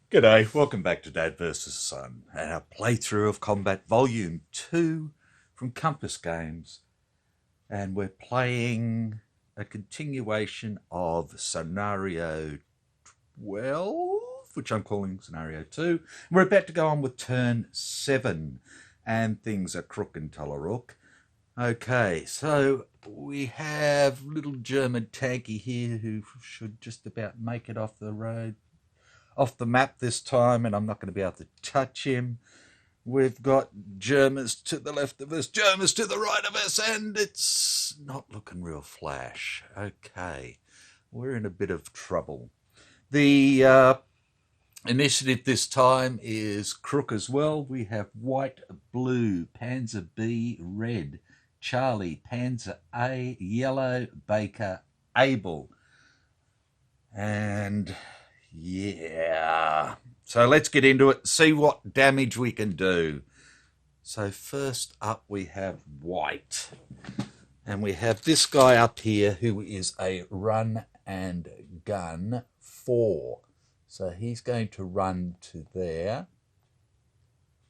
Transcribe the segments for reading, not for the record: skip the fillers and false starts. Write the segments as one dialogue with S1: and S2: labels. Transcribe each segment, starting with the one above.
S1: G'day, welcome back to Dad vs Son and our playthrough of Combat Volume 2 from Compass Games. And we're playing a continuation of Scenario 12, which I'm calling Scenario 2. We're about to go on with turn 7 and things are crook and Tolarook. Okay, so we have little German tanky here who should just about make it off the road. Off the map this time, and I'm not going to be able to touch him. We've got Germans to the left of us, Germans to the right of us, and it's not looking real flash. Okay, we're in a bit of trouble. The initiative this time is crook as well. We have white, blue, Panzer B, red, Charlie, Panzer A, yellow, Baker, Able. And yeah, so let's get into it, see what damage we can do. So first up we have white, and we have this guy up here who is a run and gun 4. So he's going to run to there,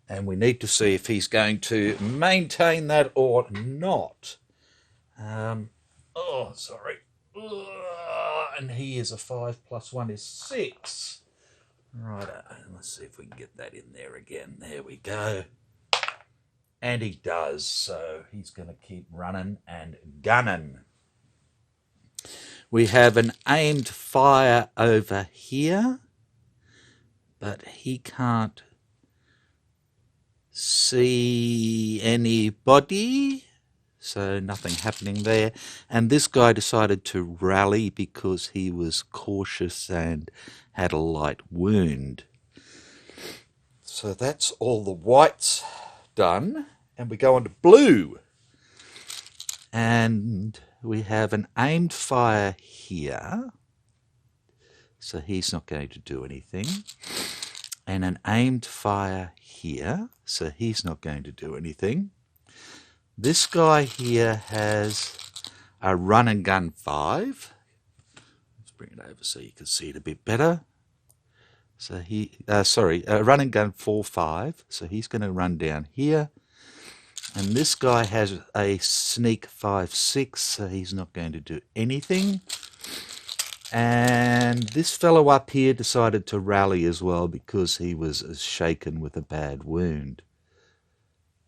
S1: and we need to see if he's going to maintain that or not. And he is a 5 + 1 is 6. Right, let's see if we can get that in there again. There we go. And he does, so he's going to keep running and gunning. We have an aimed fire over here, but he can't see anybody. So nothing happening there. And this guy decided to rally because he was cautious and had a light wound. So that's all the whites done. And we go on to blue. And we have an aimed fire here. So he's not going to do anything. And an aimed fire here. So he's not going to do anything. This guy here has a run and gun 5. Let's bring it over so you can see it a bit better. So a run and gun 4-5. So he's going to run down here. And this guy has a sneak 5-6, so he's not going to do anything. And this fellow up here decided to rally as well because he was shaken with a bad wound.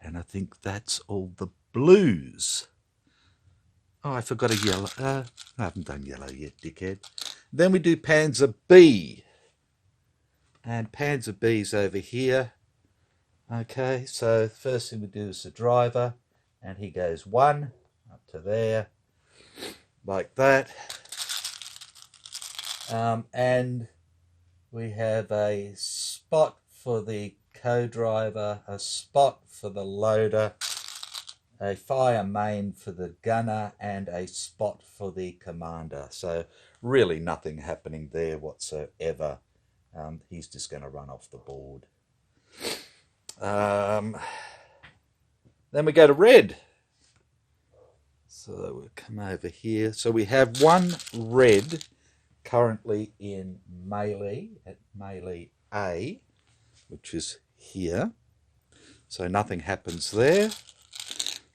S1: And I think that's all the blues. Oh, I forgot a yellow. I haven't done yellow yet, dickhead. Then we do Panzer B. And Panzer B's over here. Okay, so the first thing we do is the driver. And he goes 1 up to there. Like that. And we have a spot for the co-driver, a spot for the loader, a fire main for the gunner, and a spot for the commander. So really nothing happening there whatsoever. He's just going to run off the board. Then we go to red. So we'll come over here. So we have one red currently in melee, at melee A, which is here. So nothing happens there.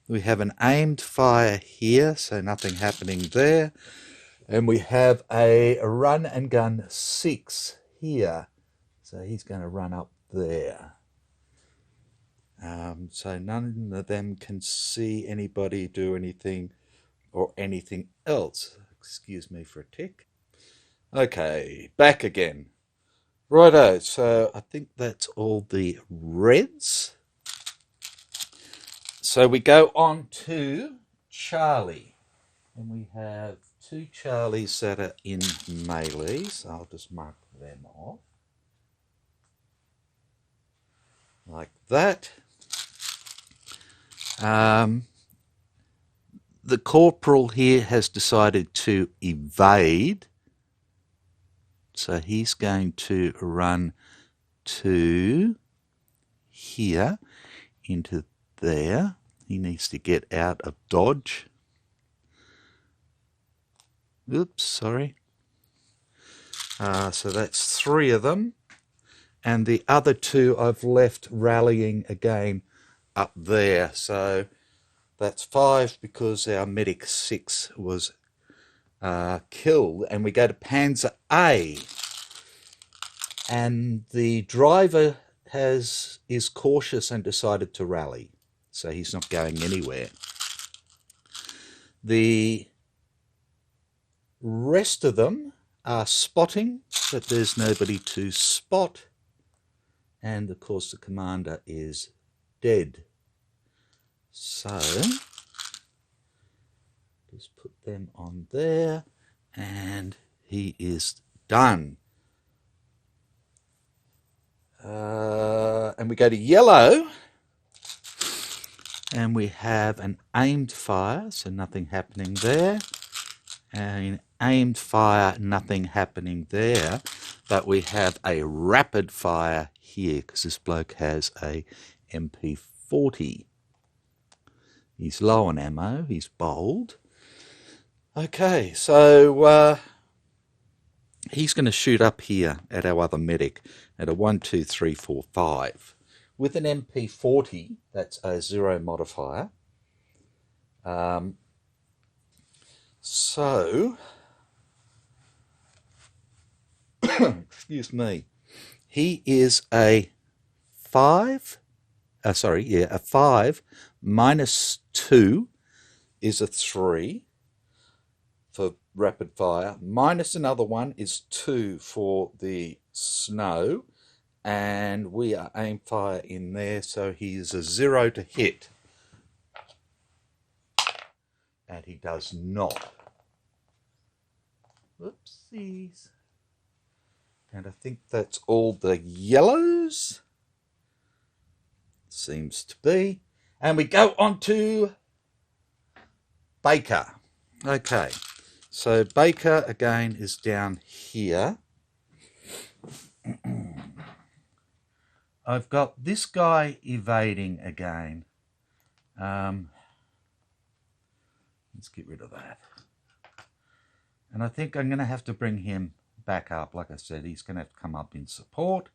S1: We have an aimed fire here, so nothing happening there. And we have a run and gun 6 here. So he's going to run up there. So none of them can see anybody do anything or anything else. Excuse me for a tick. Okay, back again. Righto, so I think that's all the reds. So we go on to Charlie. And we have 2 Charlies that are in melee, so I'll just mark them off. Like that. The corporal here has decided to evade. So he's going to run to here, into there. He needs to get out of dodge. Oops, sorry. So that's 3 of them. And the other 2 I've left rallying again up there. So that's 5 because our medic 6 was killed. And we go to Panzer A. And the driver is cautious and decided to rally. So he's not going anywhere. The rest of them are spotting, but there's nobody to spot. And of course the commander is dead. So just put them on there, and he is done. And we go to yellow, and we have an aimed fire, so nothing happening there. And aimed fire, nothing happening there. But we have a rapid fire here, because this bloke has a MP40. He's low on ammo, he's bold. Okay, so he's going to shoot up here at our other medic at a 1, 2, 3, 4, 5. With an MP40, that's a 0 modifier. So, excuse me, he is a 5, a 5 minus 2 is a 3 for rapid fire, minus another 1 is 2 for the snow, and we are aim fire in there, so he's a 0 to hit. And he does not. Whoopsies. And I think that's all the yellows. Seems to be. And we go on to Baker. Okay. So Baker again is down here. I've got this guy evading again. Let's get rid of that. And I think I'm going to have to bring him back up. Like I said, he's going to have to come up in support.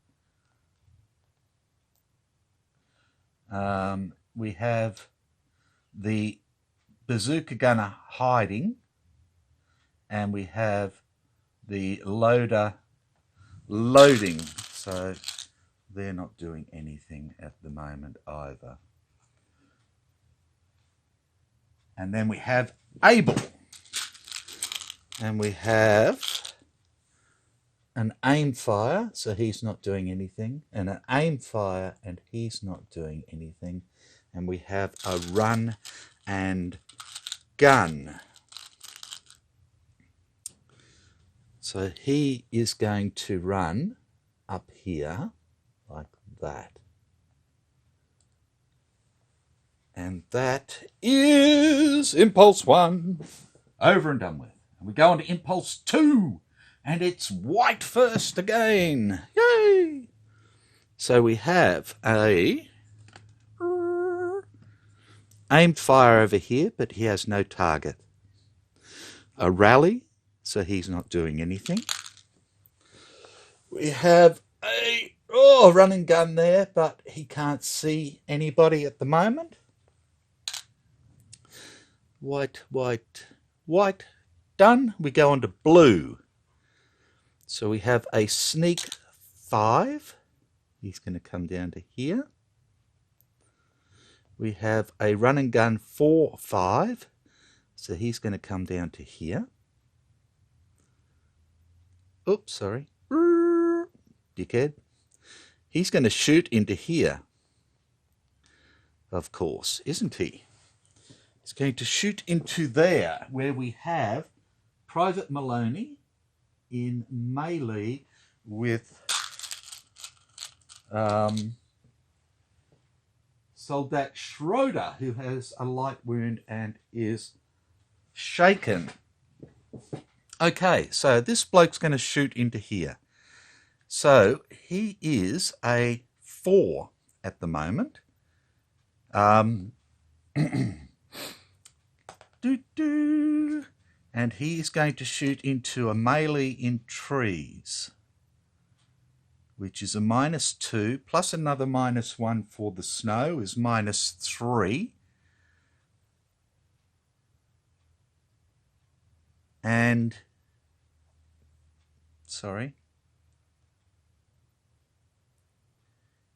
S1: We have the bazooka gunner hiding. And we have the loader loading. So they're not doing anything at the moment either. And then we have Abel. And we have an aim fire, so he's not doing anything. And an aim fire, and he's not doing anything. And we have a run and gun. So he is going to run up here like that. And that is Impulse 1 over and done with. And we go on to Impulse 2, and it's white first again. Yay! So we have a aimed fire over here, but he has no target. A rally, so he's not doing anything. We have a run and gun there, but he can't see anybody at the moment. White, white, white. Done. We go on to blue. So we have a sneak 5. He's going to come down to here. We have a run and gun 4-5. So he's going to come down to here. Oops, sorry. Dickhead. He's going to shoot into here. Of course, isn't he? He's going to shoot into there, where we have Private Maloney in melee with Soldat Schroeder, who has a light wound and is shaken. Okay, so this bloke's going to shoot into here. So he is a 4 at the moment. And he is going to shoot into a melee in trees, which is a -2, plus another -1 for the snow is -3. And, sorry,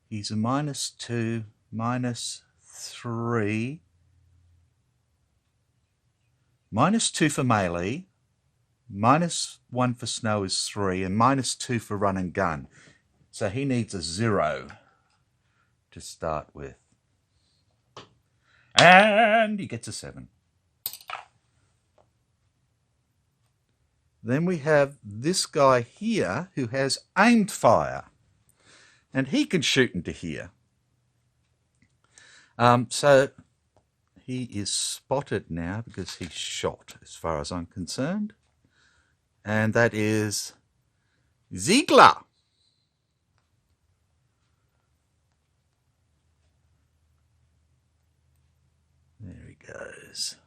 S1: he's a -2, -3, -2 for melee, -1 for snow is 3, and -2 for run and gun. So he needs a 0 to start with. And he gets a 7. Then we have this guy here who has aimed fire. And he can shoot into here. So he is spotted now because he's shot, as far as I'm concerned. And that is Ziegler. There he goes.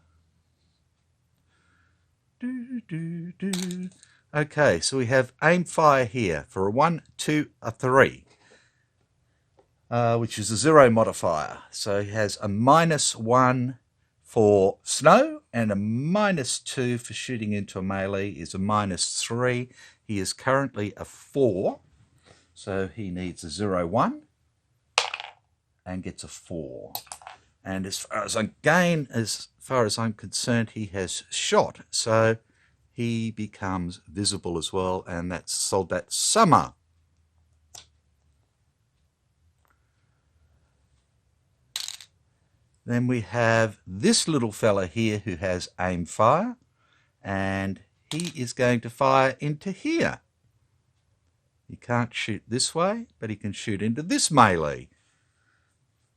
S1: Okay, so we have aim fire here for a 1, 2, a 3, which is a 0 modifier. So he has a -1 for snow and a -2 for shooting into a melee is a -3. He is currently a 4, so he needs a 0, 1 and gets a 4. And as far as I'm concerned, he has shot. So he becomes visible as well, and that's Soldat Summer. Then we have this little fella here who has aim fire, and he is going to fire into here. He can't shoot this way, but he can shoot into this melee.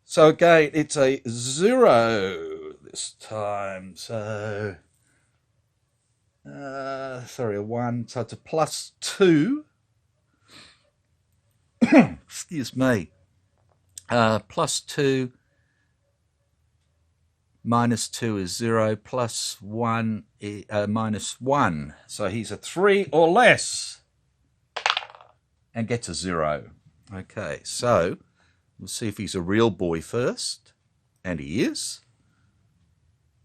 S1: So again, it's a 0 this time. So, sorry, a 1. So it's a +2. Excuse me. +2. -2 is 0. +1 -1. So he's a 3 or less and gets a 0. Okay, so we'll see if he's a real boy first. And he is.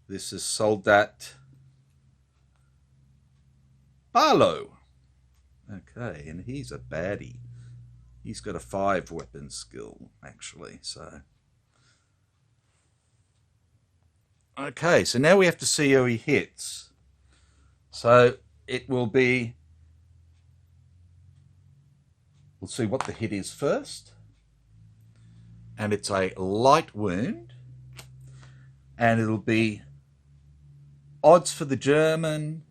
S1: This is Soldat Barlow. Okay, and he's a baddie. He's got a 5 weapon skill, actually, so. Okay, so now we have to see who he hits. So it will be, we'll see what the hit is first. And it's a light wound. And it'll be odds for the German,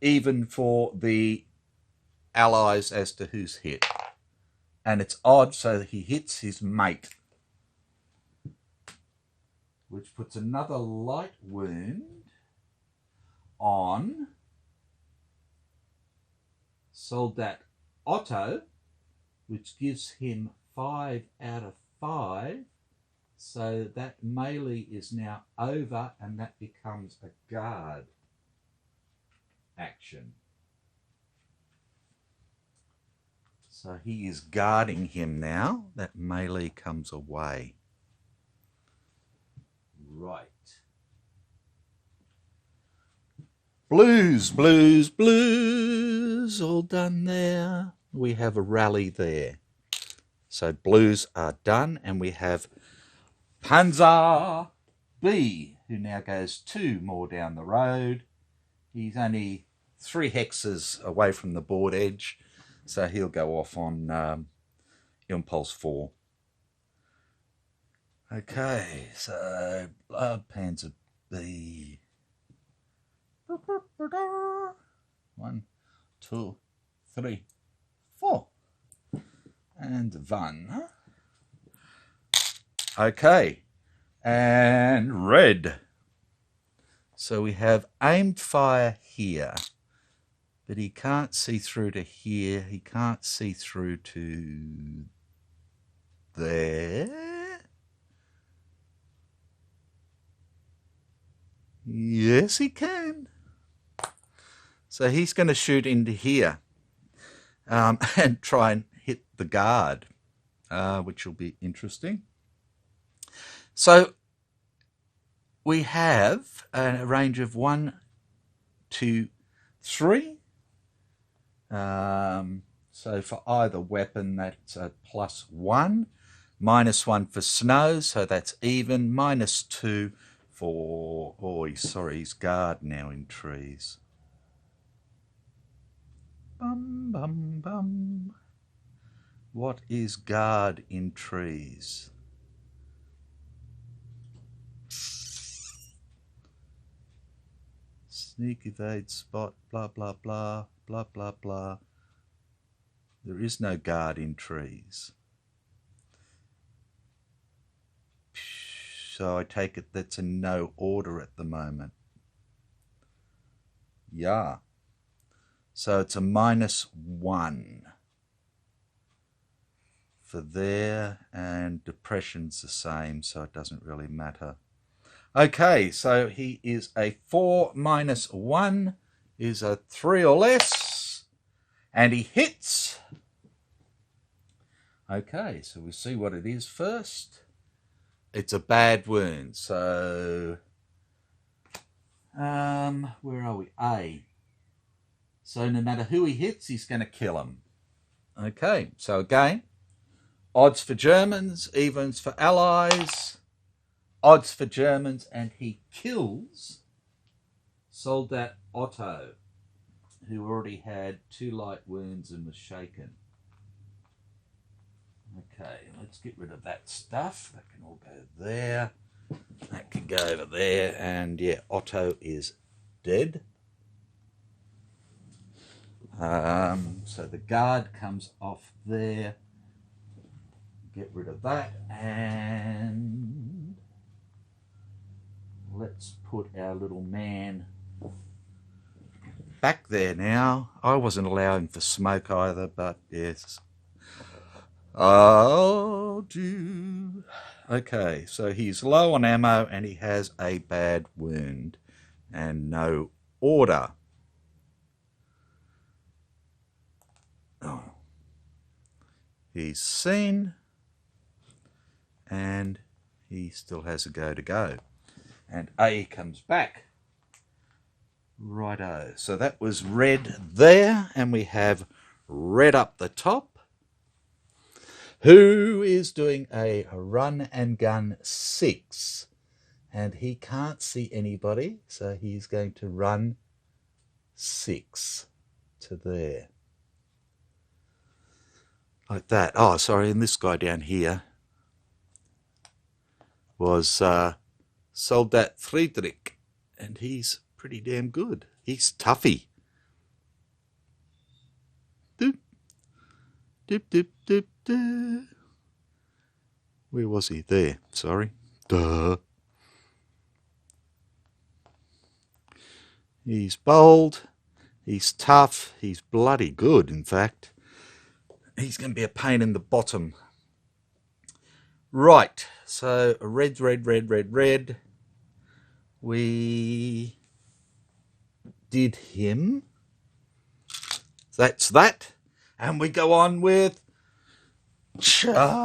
S1: even for the Allies as to who's hit. And it's odd, so that he hits his mate, which puts another light wound on Soldat Otto, which gives him 5 out of 5. So that melee is now over, and that becomes a guard action. So he is guarding him now. That melee comes away. Right. Blues, blues, blues, all done there. We have a rally there. So blues are done, and we have Panzer B, who now goes 2 more down the road. He's only 3 hexes away from the board edge, so he'll go off on Impulse 4. Okay, so Panzer B. 1, 2, 3, 4. And 1. Okay, and red. So we have aimed fire here, But he can't see through to here. He can't see through to there. Yes, he can. So he's going to shoot into here and try and hit the guard, which will be interesting. So we have a range of 1, 2, 3. So for either weapon, that's a +1. -1 for snow, so that's even. -2 for... Oh, sorry, he's guard now in trees. Bum, bum, bum. What is guard in trees? Sneak, evade, spot, blah, blah, blah, blah, blah, blah. There is no guard in trees. So I take it that's a no order at the moment. Yeah. So it's a -1 for there, and depression's the same, so it doesn't really matter. Okay, so he is a 4 -1 is a 3 or less, and he hits. Okay, so we'll see what it is first. It's a bad wound, so where are we? A. So no matter who he hits, he's going to kill him. Okay, so again, odds for Germans, evens for Allies, odds for Germans, and he kills Soldat Otto, who already had 2 light wounds and was shaken. Okay, let's get rid of that stuff. That can all go there. That can go over there. And yeah, Otto is dead. So the guard comes off there. Get rid of that. And let's put our little man back there now. I wasn't allowing for smoke either, but yes. I'll do. Okay, so he's low on ammo and he has a bad wound and no order. Oh. He's seen and he still has a go to go. And A comes back. Righto. So that was red there, and we have red up the top, who is doing a run and gun 6, and he can't see anybody, so he's going to run 6 to there. Like that. Oh, sorry, and this guy down here was Soldat Friedrich, and he's pretty damn good. He's toughy. Doop, doop, doop, doop, doop. Where was he? There, sorry. Duh. He's bold, he's tough, he's bloody good, in fact. He's going to be a pain in the bottom. Right, so red, red, red, red, red. We did him. That's that. And we go on with Charlie.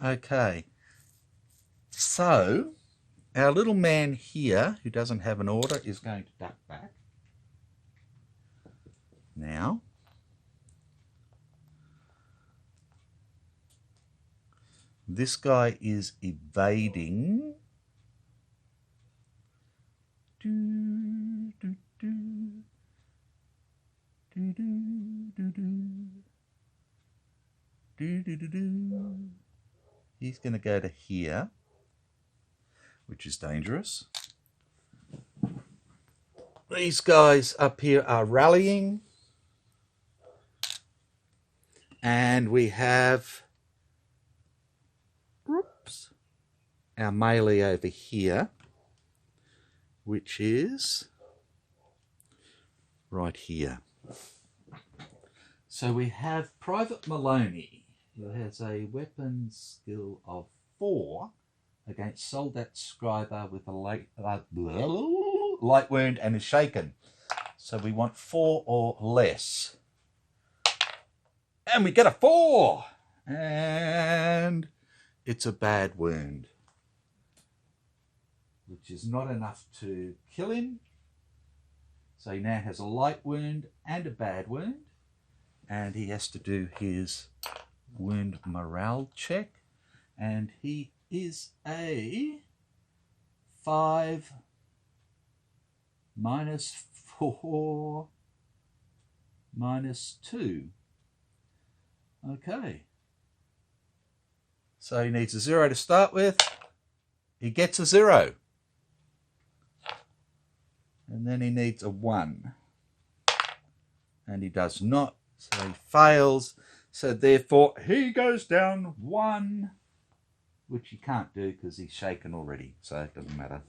S1: Okay. So our little man here, who doesn't have an order, is going to duck back. Now. This guy is evading. He's going to go to here, which is dangerous. These guys up here are rallying. And we have our melee over here, which is right here. So we have Private Maloney, who has a weapon skill of 4 against Soldat Scriber with a light wound and is shaken. So we want 4 or less. And we get a 4! And it's a bad wound, which is not enough to kill him. So he now has a light wound and a bad wound. And he has to do his wound morale check. And he is a 5 minus 4 minus 2. Okay. So he needs a 0 to start with. He gets a 0. And then he needs a 1. And he does not. So he fails. So therefore he goes down 1. Which he can't do because he's shaken already. So it doesn't matter.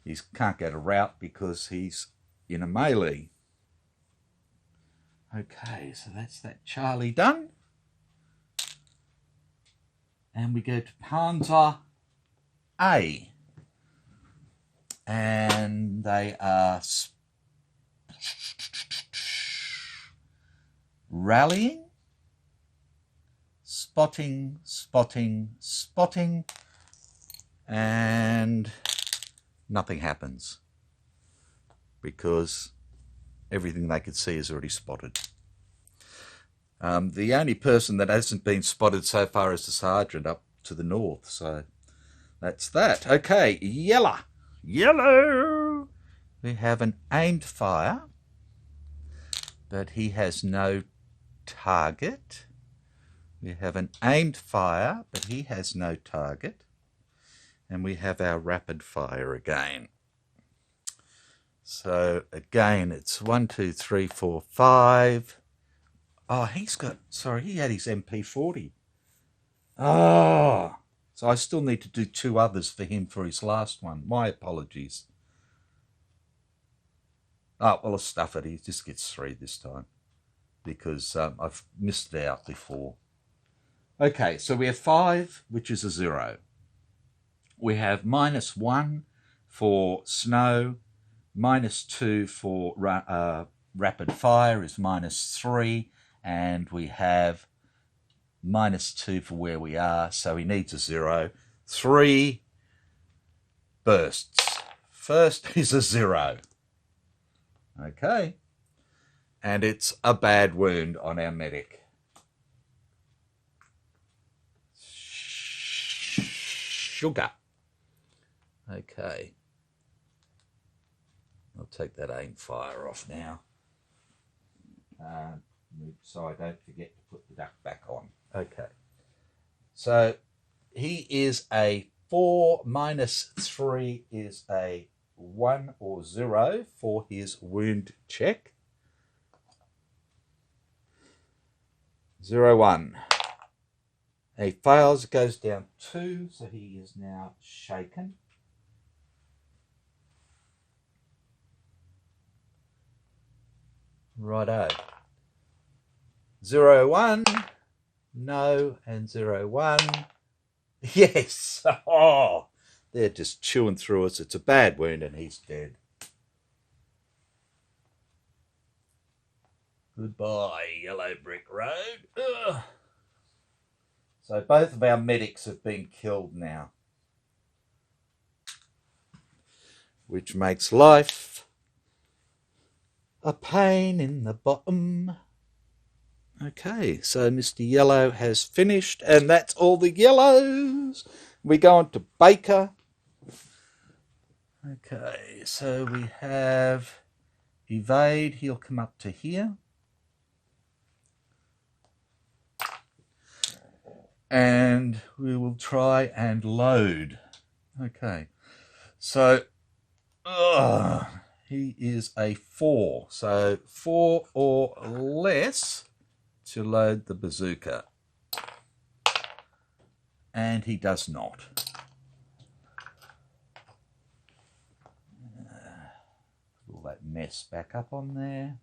S1: He can't get a rout because he's in a melee. Okay, so that's that Charlie done. And we go to Panzer A. And they are rallying, spotting, and nothing happens because everything they could see is already spotted. The only person that hasn't been spotted so far is the sergeant up to the north, so that's that. Okay, yellow. We have an aimed fire, but he has no target. We have an aimed fire, but he has no target. And we have our rapid fire again. So again, it's 1, 2, 3, 4, 5. Oh, he had his MP40. Oh, so I still need to do 2 others for him for his last one. My apologies. Oh, well, I'll stuff it. He just gets 3 this time because I've missed it out before. Okay, so we have 5, which is a 0. We have -1 for snow, -2 for rapid fire is -3, and we have -2 for where we are, so he needs a 0. 3 bursts. First is a 0. Okay. And it's a bad wound on our medic. Sugar. Okay. I'll take that aim fire off now. So I don't forget to put the duck back on. Okay. So he is a 4 minus 3 is a 1 or 0 for his wound check. 0, 1. He fails, goes down 2, so he is now shaken. Righto. 0, 1. No, and 0, 1. Yes. Oh, they're just chewing through us. It's a bad wound and he's dead. Goodbye, Yellow Brick Road. Ugh. So both of our medics have been killed now, which makes life a pain in the bottom. Okay, so Mr. Yellow has finished, and that's all the yellows. We go on to Baker. Okay, so we have evade. He'll come up to here. And we will try and load. Okay, so he is a 4. So 4 or less to load the bazooka. And he does not. pull that mess back up on there.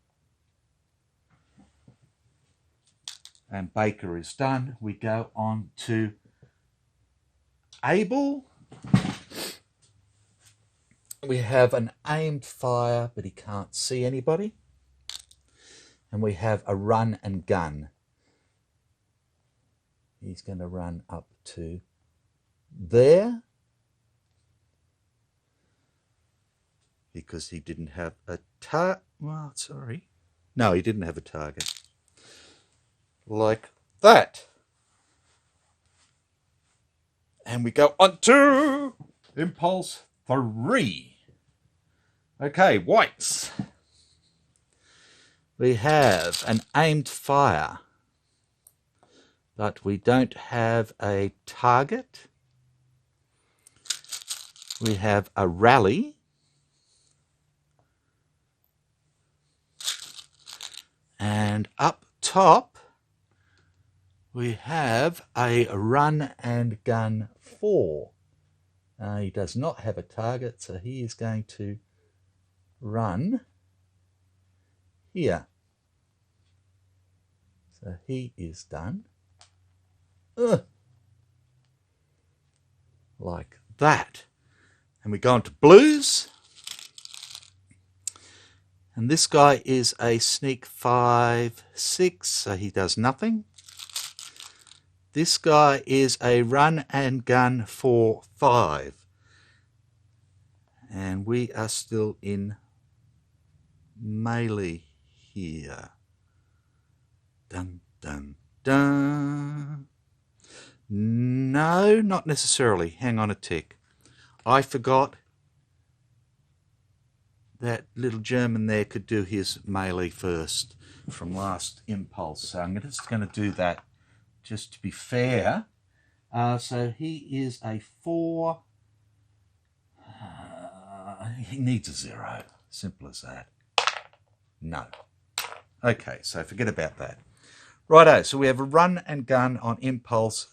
S1: And Baker is done. We go on to Abel. We have an aimed fire, but he can't see anybody. And we have a run and gun. He's going to run up to there because he didn't have a target. Well, sorry. No, he didn't have a target. Like that. And we go on to impulse 3. Okay, whites. We have an aimed fire, but we don't have a target. We have a rally. And up top, we have a run and gun 4. He does not have a target, so he is going to run here. So he is done. Like that. And we go on to blues. And this guy is a sneak 5/6, so he does nothing. This guy is a run and gun 4/5. And we are still in melee here. Dun, dun, dun. No, not necessarily. Hang on a tick. I forgot that little German there could do his melee first from last impulse. So I'm just going to do that just to be fair. So he is a 4. He needs a 0. Simple as that. No. Okay, so forget about that. Righto, so we have a run and gun on impulse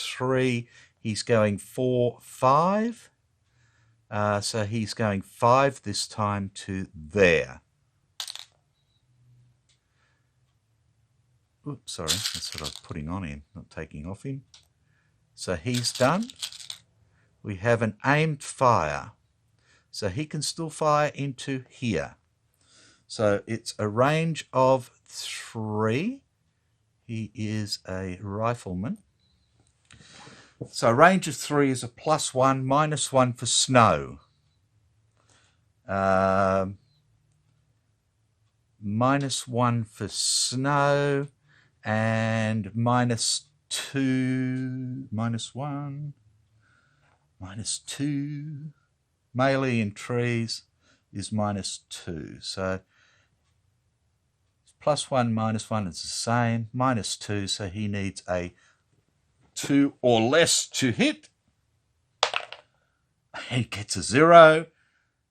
S1: 3. He's going 4/5. So he's going 5 this time to there. Oops, sorry, that's what I was putting on him, not taking off him. So he's done. We have an aimed fire. So he can still fire into here. So it's a range of 3. He is a rifleman. So a range of 3 is a +1, -1 for snow. -1 for snow and -2, -1, -2. Melee in trees is -2. So +1, -1 is the same. -2, so he needs a 2 or less to hit. He gets a 0.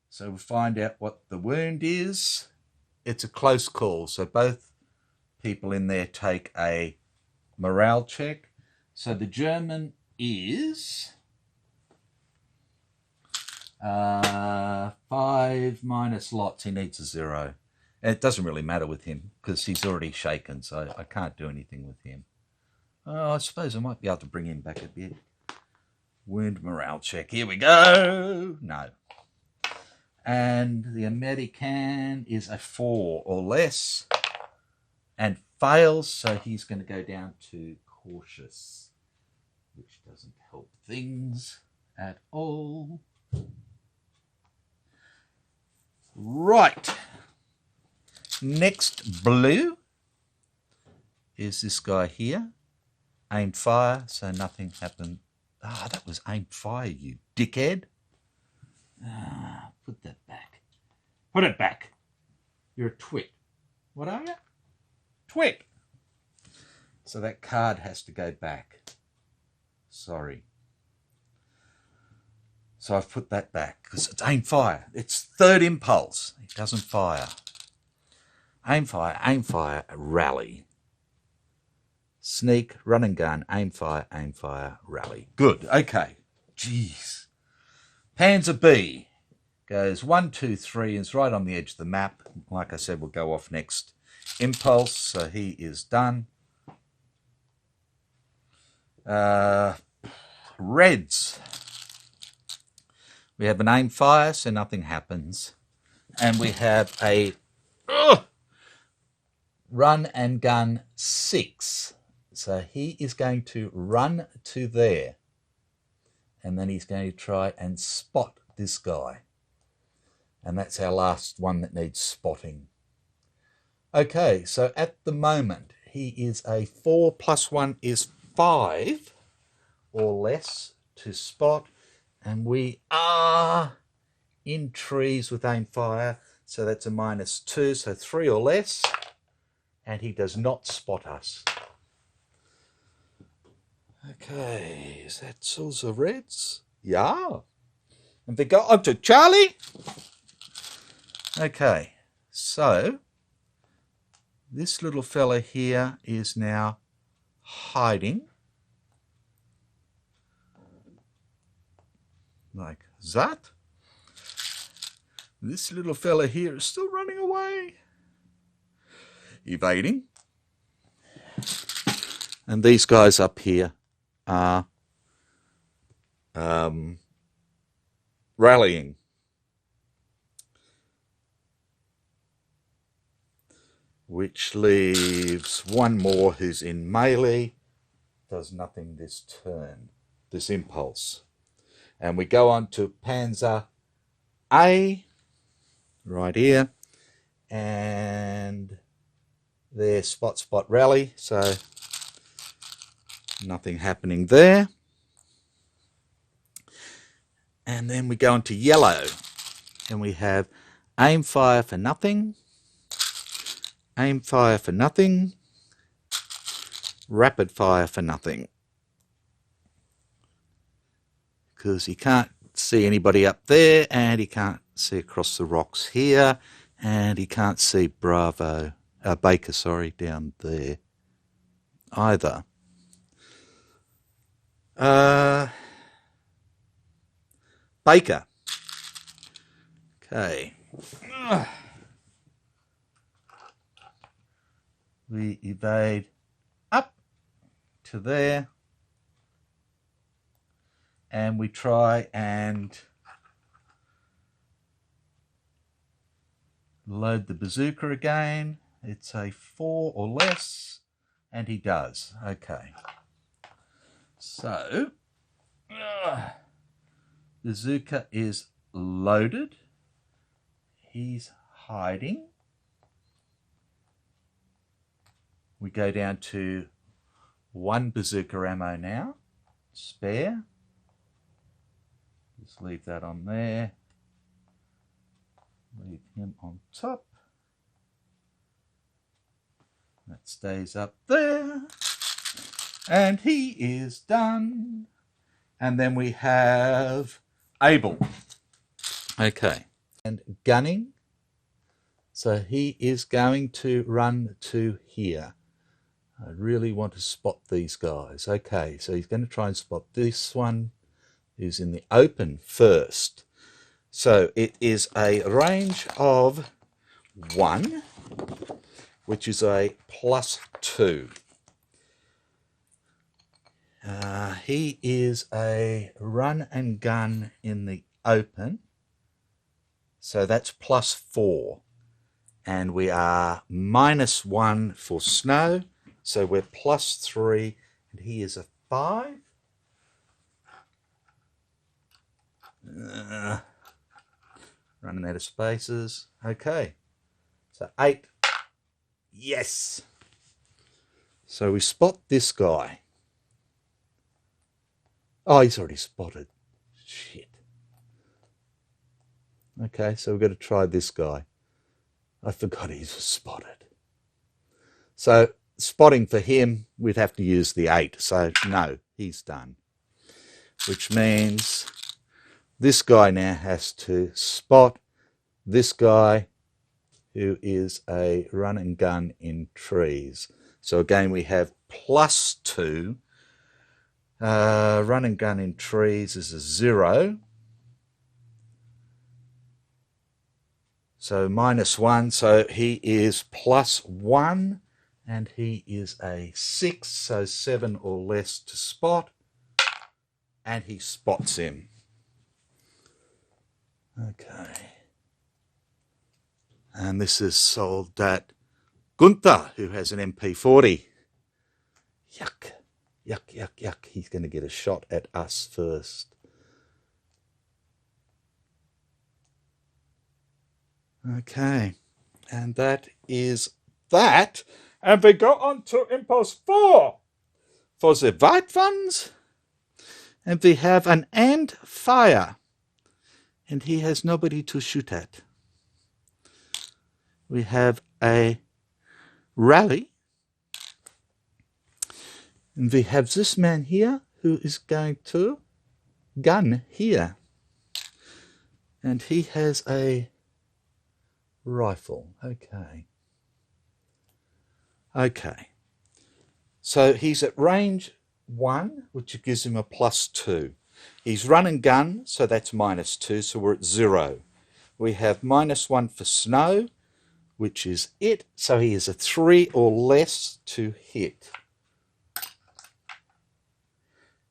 S1: So we'll find out what the wound is. It's a close call. So both people in there take a morale check. So the German is 5 minus lots. He needs a 0. And it doesn't really matter with him because he's already shaken. So I can't do anything with him. I suppose I might be able to bring him back a bit. Wound morale check. Here we go. No. And the American is a 4 or less and fails. So he's going to go down to cautious, which doesn't help things at all. Right. Next blue is this guy here. Aimed fire, so nothing happened. Ah, that was aimed fire, you dickhead. Ah, put that back. Put it back. You're a twit. What are you? Twit. So that card has to go back. Sorry. So I've put that back because it's aim fire. It's third impulse. It doesn't fire. Aim fire, rally. Sneak, run and gun, aim fire, rally. Good, okay. Jeez. Panzer B. Goes 1, 2, 3, is right on the edge of the map. Like I said, we'll go off next impulse. So he is done. Reds. We have an aim fire, so nothing happens. And we have a run and gun 6. So he is going to run to there. And then he's going to try and spot this guy. And that's our last one that needs spotting. Okay, so at the moment, he is a 4 plus 1 is 5 or less to spot. And we are in trees with aim fire. So that's a -2, so 3 or less. And he does not spot us. Okay, is that Souls of Reds? Yeah. And we go on to Charlie. Okay, so this little fella here is now hiding. Like that. This little fella here is still running away. Evading. And these guys up here are rallying. Which leaves one more who's in melee. Does nothing this turn, this impulse. And we go on to Panzer A, right here. And there's spot rally, so nothing happening there. And then we go on to yellow. And we have aim fire for nothing. Aim fire for nothing. Rapid fire for nothing. Because he can't see anybody up there, and he can't see across the rocks here, and he can't see Baker, down there either. Baker. Okay. We evade up to there. And we try and load the bazooka again. It's a 4 or less. And he does. Okay. So, bazooka is loaded. He's hiding. We go down to 1 bazooka ammo now. Spare. Just leave that on there. Leave him on top. That stays up there. And he is done. And then we have Abel. Okay. And gunning. So he is going to run to here. I really want to spot these guys. Okay, so he's going to try and spot this one who's in the open first. So it is a range of 1, which is a +2. He is a run and gun in the open. So that's +4. And we are -1 for snow. So we're +3. And he is a 5. Running out of spaces. Okay. So 8. Yes. So we spot this guy. Oh, he's already spotted. Shit. Okay, so we've got to try this guy. I forgot he was spotted. So spotting for him, we'd have to use the 8. So no, he's done. Which means this guy now has to spot this guy who is a run and gun in trees. So again, we have +2. Run and gun in trees is a 0. So -1, so he is +1, and he is a 6, so 7 or less to spot, and he spots him. Okay. And this is Soldat Gunther, who has an MP40. Yuck, yuck, yuck, yuck. He's going to get a shot at us first. Okay, and that is that. And we go on to Impulse 4 for the white ones. And we have an and fire. And he has nobody to shoot at. We have a rally. And we have this man here who is going to gun here. And he has a rifle. Okay. Okay. So he's at range 1, which gives him a +2. He's run and gun, so that's -2, so we're at 0. We have -1 for snow, which is it, so he is a 3 or less to hit.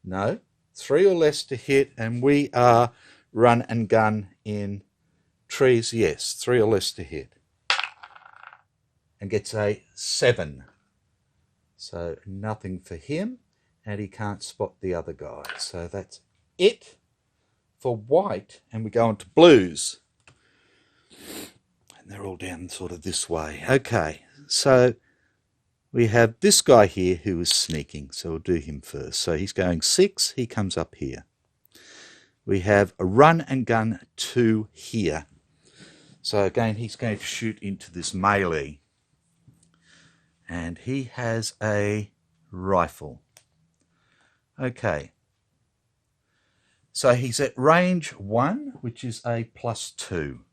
S1: No, 3 or less to hit, and we are run and gun in trees, yes, 3 or less to hit. And gets a 7. So nothing for him, and he can't spot the other guy. So that's it for white, and we go on to blues. And they're all down sort of this way. Okay, so we have this guy here who is sneaking, so we'll do him first. So he's going 6, he comes up here. We have a run and gun 2 here. So again, he's going to shoot into this melee. And he has a rifle. Okay. So he's at range 1, which is a +2.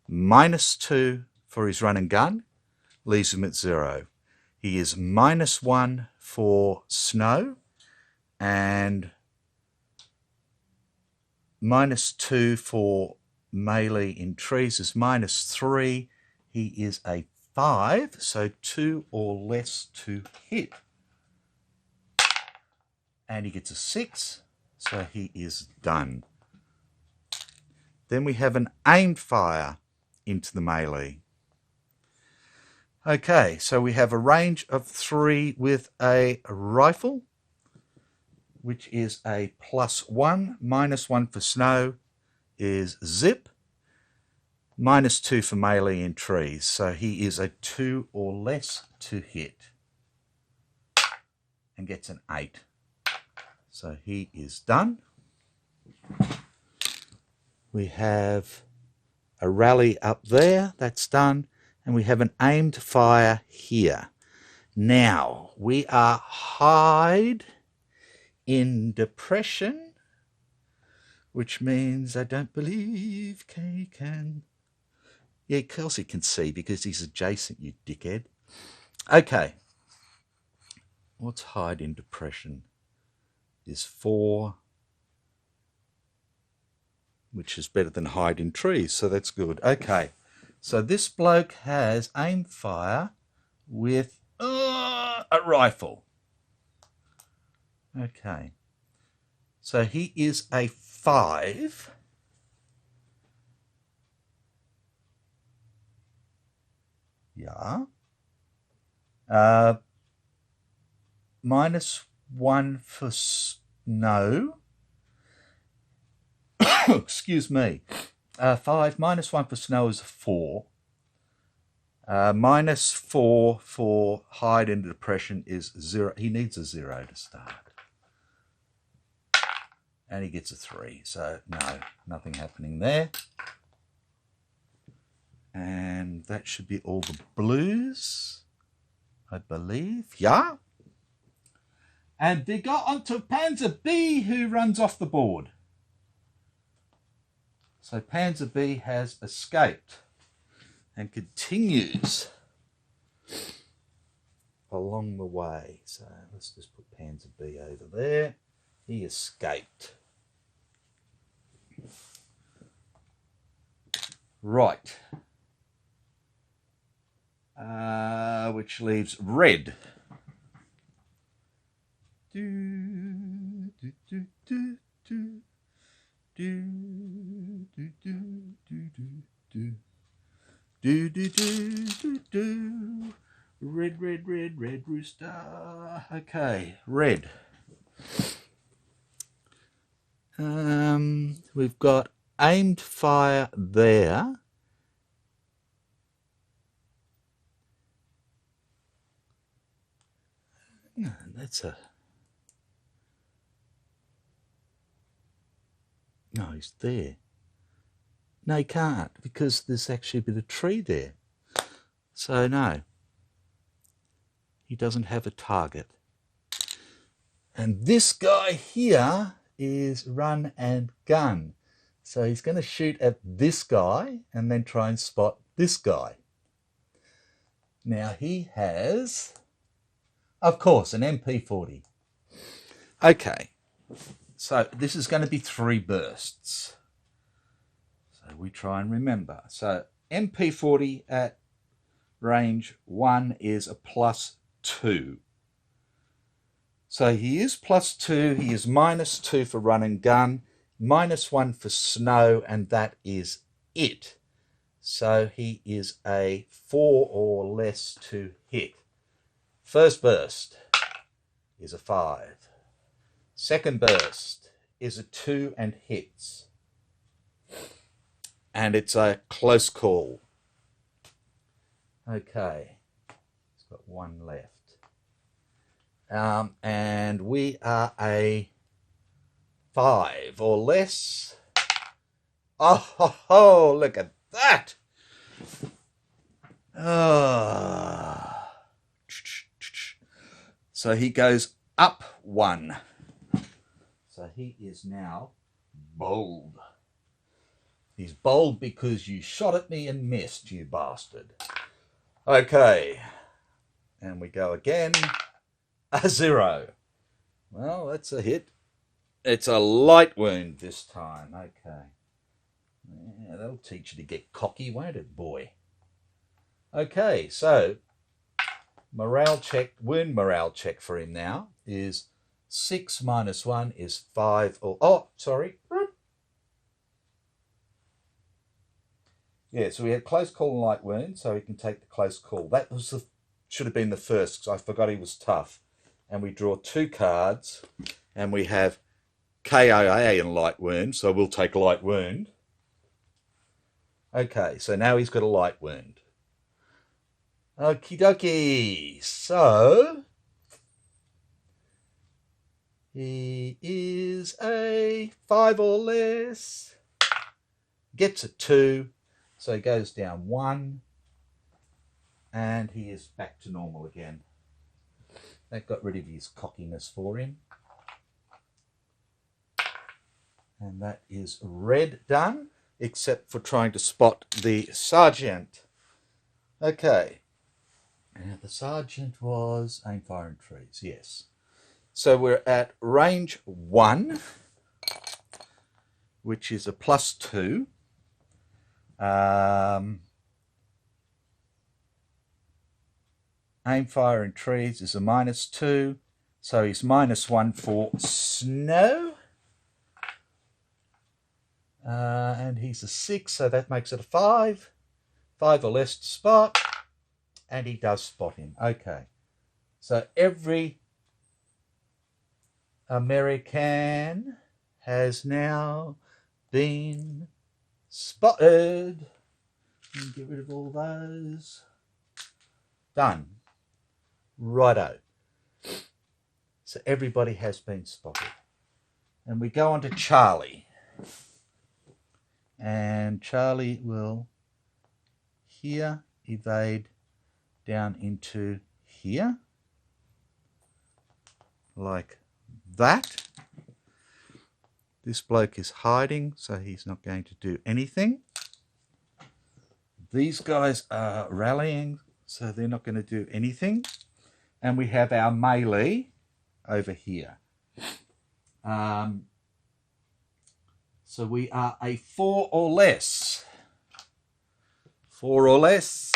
S1: -2 for his run and gun leaves him at 0. He is -1 for snow and -2 for melee in trees is -3. He is a 5, so 2 or less to hit. And he gets a 6, so he is done. Then we have an aimed fire into the melee. Okay, so we have a range of 3 with a rifle, which is a +1. -1 for snow is zip. -2 for melee in trees, so he is a 2 or less to hit and gets an 8. So he is done. We have a rally up there, that's done, and we have an aimed fire here. Now, we are hide in depression, which means I don't believe Kay can... Yeah, Kelsey can see because he's adjacent, you dickhead. Okay. What's hide in depression? Is 4, which is better than hide in trees, so that's good. Okay. So this bloke has aim fire with a rifle. Okay. So he is a 5. Yeah. -1 for snow. Excuse me. 5 -1 for snow is a 4. -4 for hide in depression is 0. He needs a 0 to start. And he gets a 3. So no, nothing happening there. And that should be all the blues, I believe. Yeah. And they got onto Panzer B, who runs off the board. So Panzer B has escaped and continues along the way. So let's just put Panzer B over there. He escaped. Right. which leaves red. Red, red, red, red rooster. Okay, red. We've got aimed fire there. That's a... No, he's there. No, he can't, because there's actually a bit of tree there. So, no. He doesn't have a target. And this guy here is run and gun. So he's going to shoot at this guy and then try and spot this guy. Now he has, of course, an MP40. Okay, so this is going to be 3 bursts. So we try and remember. So MP40 at range 1 is a +2. So he is +2, he is -2 for run and gun, -1 for snow, and that is it. So he is a 4 or less to hit. First burst is a 5. Second burst is a 2 and hits. And it's a close call. Okay, he's got 1 left. And we are a 5 or less. Oh, look at that. So he goes up 1. So he is now bold. He's bold because you shot at me and missed, you bastard. Okay. And we go again. A 0. Well, that's a hit. It's a light wound this time. Okay. Yeah, that'll teach you to get cocky, won't it, boy? Okay, so morale check, wound morale check for him now is 6 - 1 is 5. Oh, sorry. Yeah, so we had close call and light wound, so he can take the close call. That was should have been the first, because I forgot he was tough. And we draw 2 cards, and we have KIA and light wound, so we'll take light wound. Okay, so now he's got a light wound. Okie dokie. So he is a 5 or less. Gets a 2, so he goes down 1, and he is back to normal again. That got rid of his cockiness for him. And that is red done, except for trying to spot the sergeant. Okay. And the sergeant was aim, fire and trees, yes. So we're at range 1, which is a +2. Aim, fire and trees is a -2. So he's -1 for snow. And he's a 6, so that makes it a 5. 5 or less to spot. And he does spot him. Okay. So every American has now been spotted. Get rid of all those. Done. Righto. So everybody has been spotted. And we go on to Charlie. And Charlie will here evade down into here. Like that. This bloke is hiding, so he's not going to do anything. These guys are rallying, so they're not going to do anything. And we have our melee over here. So we are a 4 or less. 4 or less.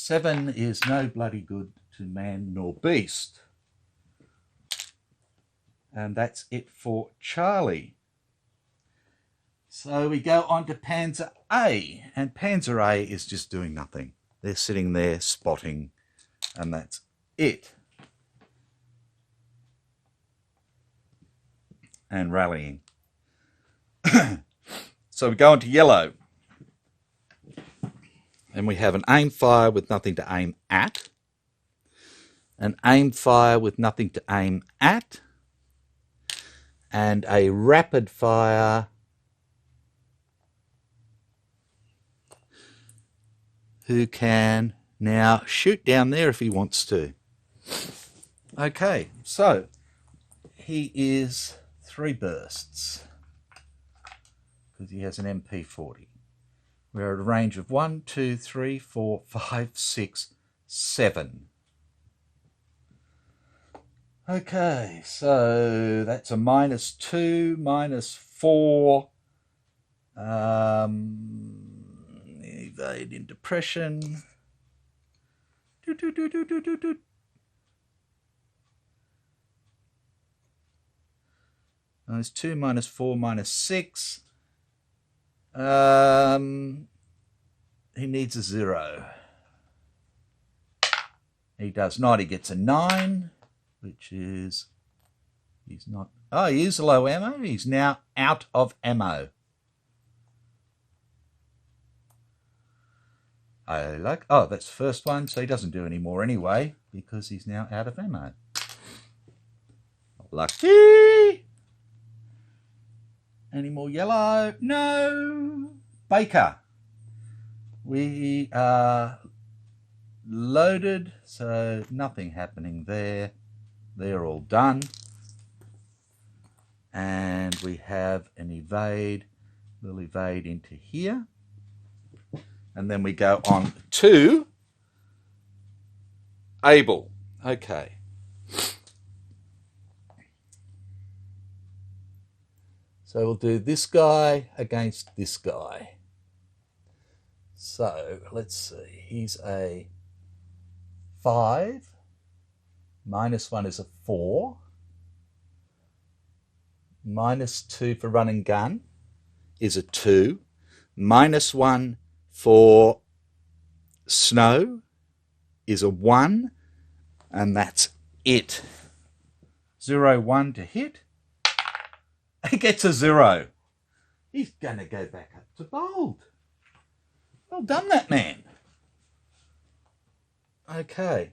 S1: 7 is no bloody good to man nor beast. And that's it for Charlie. So we go on to Panzer A, and Panzer A is just doing nothing. They're sitting there spotting, and that's it. And rallying. So we go on to yellow. And we have an aim fire with nothing to aim at, an aim fire with nothing to aim at, and a rapid fire who can now shoot down there if he wants to. Okay, so he is 3 bursts because he has an MP40. We're at a range of 1, 2, 3, 4, 5, 6, 7. Okay, so that's a -2, -4. Evade in depression. -2, -4, -6. He needs a 0. He does not. He gets a 9, which is, he's not, oh, he is low ammo. He's now out of ammo. Oh, that's the first one, so he doesn't do any more anyway, because he's now out of ammo. Lucky! Any more yellow? No! Baker. We are loaded, so nothing happening there. They're all done. And we have an evade. We'll evade into here. And then we go on to Able. Okay. So we'll do this guy against this guy. So let's see. He's a 5. -1 is a 4. -2 for run and gun is a 2. -1 for snow is a 1. And that's it. 0, 1 to hit. He gets a 0. He's going to go back up to bold. Well done, that man. Okay.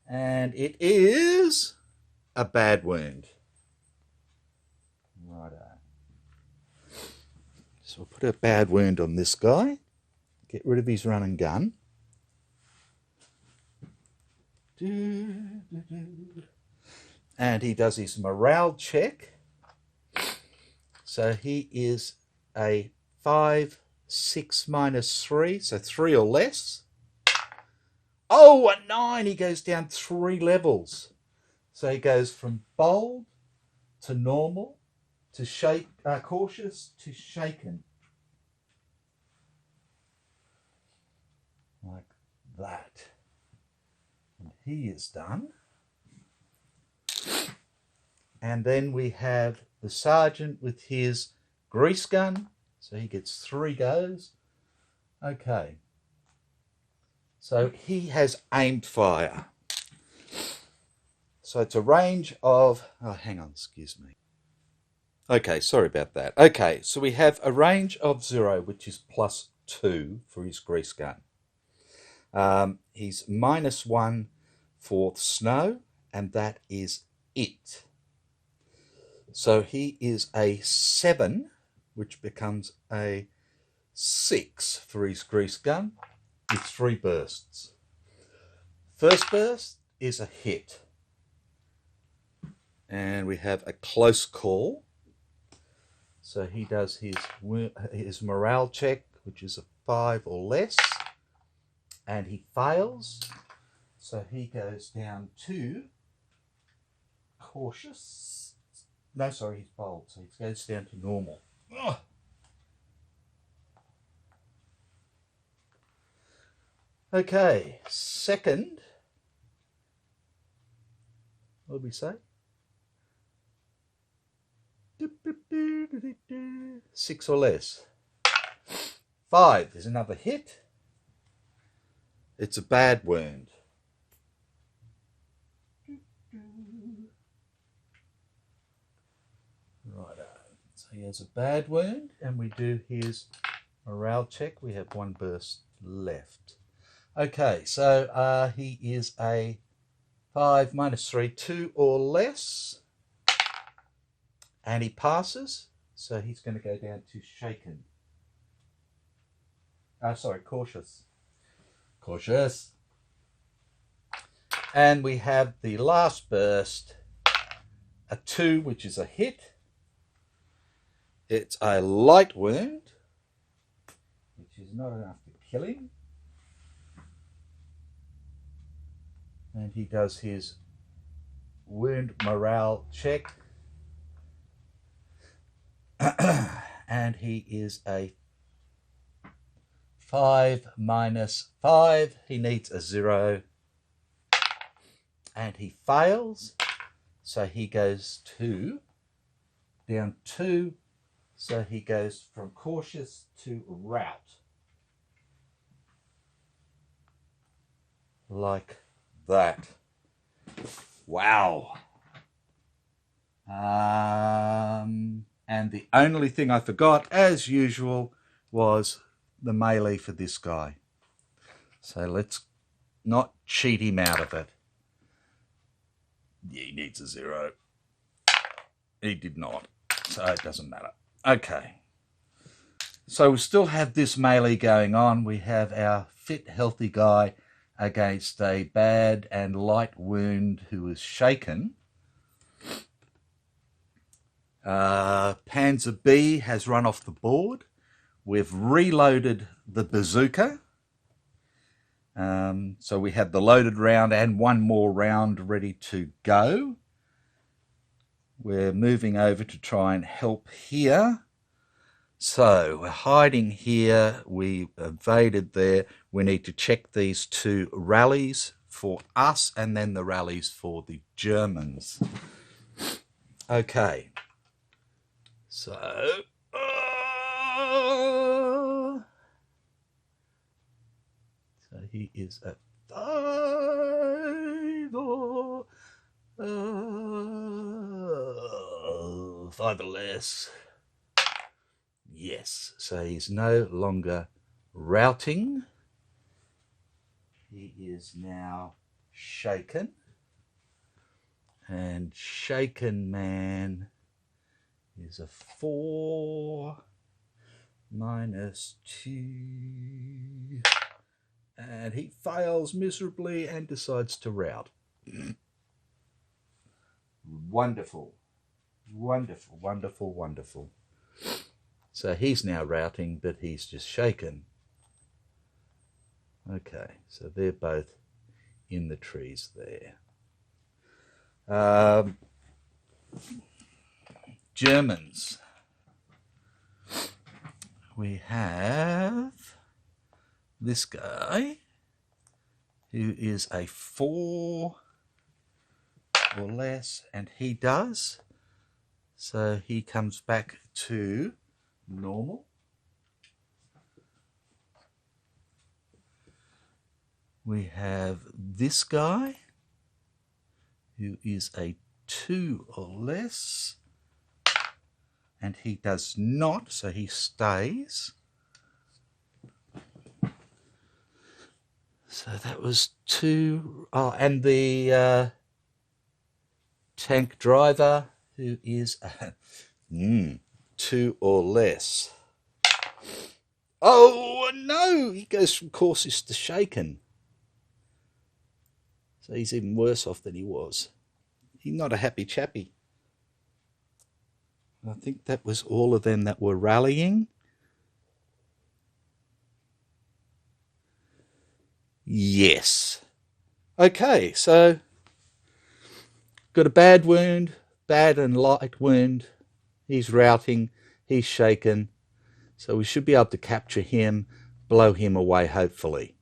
S1: And it is a bad wound. Righto. So we'll put a bad wound on this guy. Get rid of his run and gun. And he does his morale check. So he is a 5, 6 -3, so 3 or less. Oh, a 9! He goes down 3 levels. So he goes from bold to normal to cautious to shaken. Like that. And he is done. And then we have the sergeant with his grease gun. So he gets 3 goes. Okay. So he has aimed fire. So it's a range of, oh, hang on, excuse me. Okay, sorry about that. Okay, so we have a range of 0, which is +2 for his grease gun. He's -1 for snow, and that is it. So he is a 7, which becomes a 6 for his grease gun with 3 bursts. First burst is a hit. And we have a close call. So he does his morale check, which is a 5 or less. And he fails. So he goes down to cautious. No, sorry, he's bold. So he goes down to normal. Ugh. Okay, second, what did we say? 6 or less. 5 is another hit. It's a bad wound. Righto. So he has a bad wound, and we do his morale check. We have 1 burst left. Okay, so he is a 5 minus 3, 2 or less. And he passes, so he's going to go down to shaken. Cautious. Cautious. And we have the last burst, a 2, which is a hit. It's a light wound, which is not enough to kill him. And he does his wound morale check. And he is a 5 minus 5. He needs a 0. And he fails. So he goes down 2. So he goes from cautious to rout. Like that. Wow. And the only thing I forgot, as usual, was the melee for this guy. So let's not cheat him out of it. Yeah, he needs a 0. He did not, so it doesn't matter. Okay. So we still have this melee going on. We have our fit, healthy guy against a bad and light wound who is shaken. Panzer B has run off the board. We've reloaded the bazooka. So we have the loaded round and 1 more round ready to go. We're moving over to try and help here. So we're hiding here. We evaded there. We need to check these 2 rallies for us and then the rallies for the Germans. Okay. So, he is at 5 or 5 or less. Yes, so he's no longer routing. He is now shaken. And shaken man is a 4 minus 2. And he fails miserably and decides to rout. Wonderful. Wonderful, wonderful, wonderful. So he's now routing, but he's just shaken. Okay, so they're both in the trees there. Germans. We have this guy who is a 4 or less, and he does. So he comes back to normal. We have this guy who is a 2 or less, and he does not, so he stays. So that was 2. Oh, and the tank driver who is 2 or less. Oh no, he goes from cautious to shaken. So he's even worse off than he was. He's not a happy chappy. I think that was all of them that were rallying. Yes. Okay, so got a bad wound, bad and light wound. He's routing, he's shaken. So we should be able to capture him, blow him away, hopefully.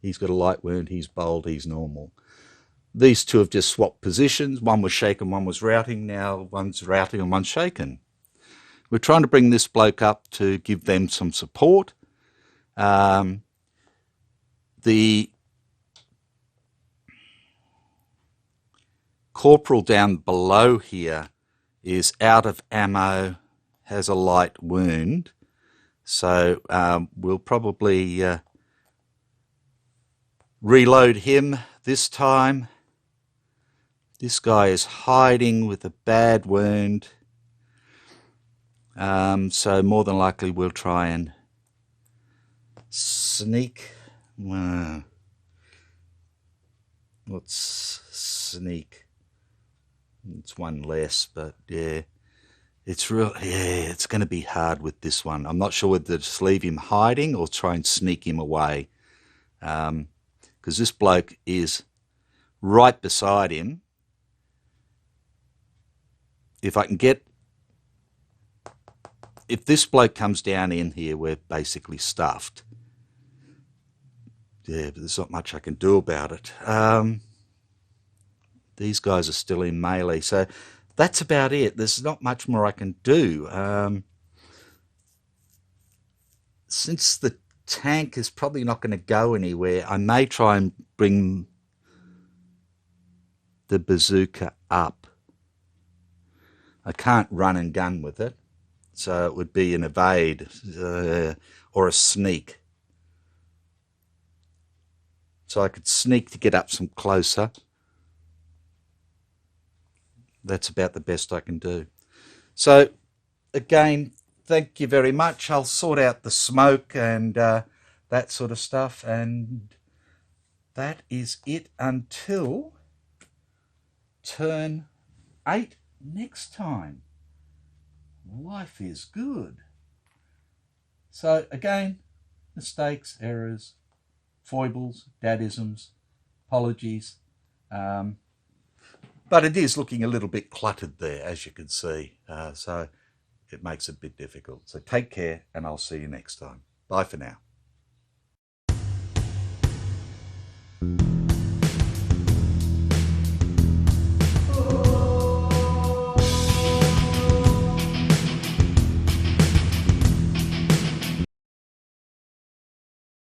S1: He's got a light wound, he's bold, he's normal. These two have just swapped positions. One was shaken, one was routing. Now one's routing and one's shaken. We're trying to bring this bloke up to give them some support. The corporal down below here is out of ammo, has a light wound. So we'll probably reload him this time. This guy is hiding with a bad wound. So more than likely we'll try and sneak. What's sneak? It's one less, but yeah. It's going to be hard with this one. I'm not sure whether to just leave him hiding or try and sneak him away. Because this bloke is right beside him. If this bloke comes down in here, we're basically stuffed. Yeah, but there's not much I can do about it. These guys are still in melee, so that's about it. There's not much more I can do. Since the tank is probably not going to go anywhere, I may try and bring the bazooka up. I can't run and gun with it, so it would be an evade or a sneak. So I could sneak to get up some closer. That's about the best I can do. So, again, thank you very much. I'll sort out the smoke and that sort of stuff. And that is it until turn 8 next time. Life is good. So, again, mistakes, errors, foibles, dadisms, apologies. But it is looking a little bit cluttered there, as you can see. So it makes it a bit difficult. So take care, and I'll see you next time. Bye for now.